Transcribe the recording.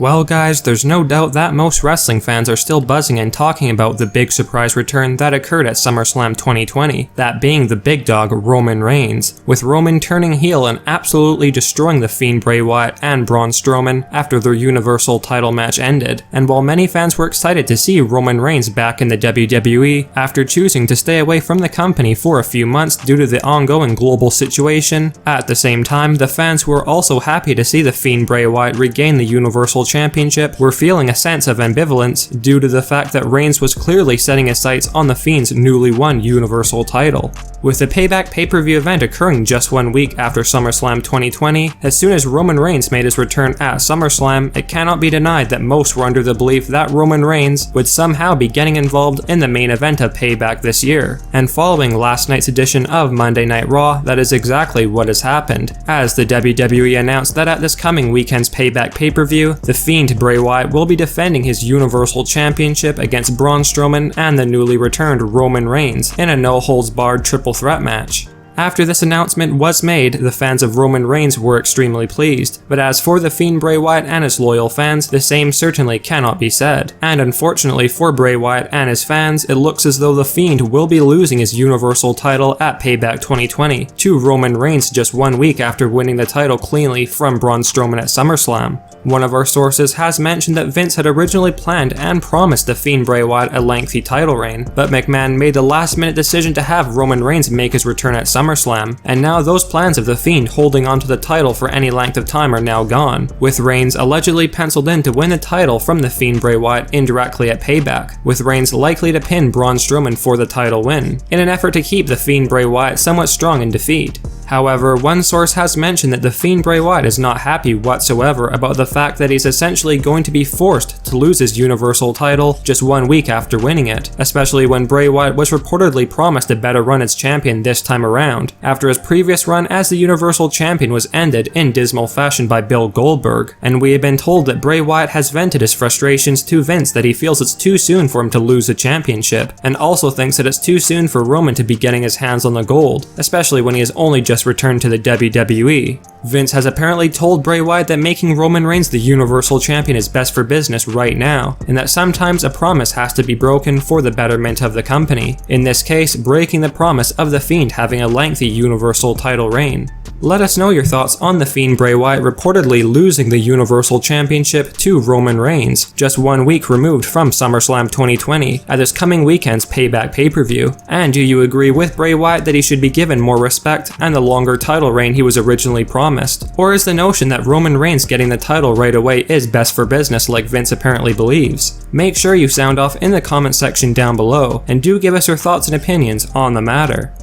Well guys, there's no doubt that most wrestling fans are still buzzing and talking about the big surprise return that occurred at SummerSlam 2020, that being the big dog Roman Reigns, with Roman turning heel and absolutely destroying the Fiend Bray Wyatt and Braun Strowman after their Universal title match ended. And while many fans were excited to see Roman Reigns back in the WWE after choosing to stay away from the company for a few months due to the ongoing global situation, at the same time the fans were also happy to see the Fiend Bray Wyatt regain the Universal Championship were feeling a sense of ambivalence due to the fact that Reigns was clearly setting his sights on the Fiend's newly won Universal title. With the Payback PPV event occurring just 1 week after SummerSlam 2020, as soon as Roman Reigns made his return at SummerSlam, it cannot be denied that most were under the belief that Roman Reigns would somehow be getting involved in the main event of Payback this year. And following last night's edition of Monday Night Raw, that is exactly what has happened, as the WWE announced that at this coming weekend's Payback pay-per-view, the Fiend Bray Wyatt will be defending his Universal Championship against Braun Strowman and the newly returned Roman Reigns in a no-holds-barred triple threat match. After this announcement was made, the fans of Roman Reigns were extremely pleased, but as for the Fiend Bray Wyatt and his loyal fans, the same certainly cannot be said. And unfortunately for Bray Wyatt and his fans, it looks as though the Fiend will be losing his Universal title at Payback 2020 to Roman Reigns just 1 week after winning the title cleanly from Braun Strowman at SummerSlam. One of our sources has mentioned that Vince had originally planned and promised the Fiend Bray Wyatt a lengthy title reign, but McMahon made the last-minute decision to have Roman Reigns make his return at SummerSlam, and now those plans of the Fiend holding onto the title for any length of time are now gone, with Reigns allegedly penciled in to win the title from the Fiend Bray Wyatt indirectly at Payback, with Reigns likely to pin Braun Strowman for the title win, in an effort to keep the Fiend Bray Wyatt somewhat strong in defeat. However, one source has mentioned that the Fiend Bray Wyatt is not happy whatsoever about the fact that he's essentially going to be forced to lose his Universal title just 1 week after winning it, especially when Bray Wyatt was reportedly promised a better run as champion this time around, after his previous run as the Universal Champion was ended in dismal fashion by Bill Goldberg, and we have been told that Bray Wyatt has vented his frustrations to Vince that he feels it's too soon for him to lose the championship, and also thinks that it's too soon for Roman to be getting his hands on the gold, especially when he has only just returned to the WWE. Vince has apparently told Bray Wyatt that making Roman Reigns the Universal Champion is best for business right now, and that sometimes a promise has to be broken for the betterment of the company, in this case breaking the promise of the Fiend having a lengthy Universal title reign. Let us know your thoughts on the Fiend Bray Wyatt reportedly losing the Universal Championship to Roman Reigns, just 1 week removed from SummerSlam 2020 at this coming weekend's Payback pay-per-view, and do you agree with Bray Wyatt that he should be given more respect and the longer title reign he was originally promised? Or is the notion that Roman Reigns getting the title right away is best for business like Vince apparently believes? Make sure you sound off in the comment section down below, and do give us your thoughts and opinions on the matter.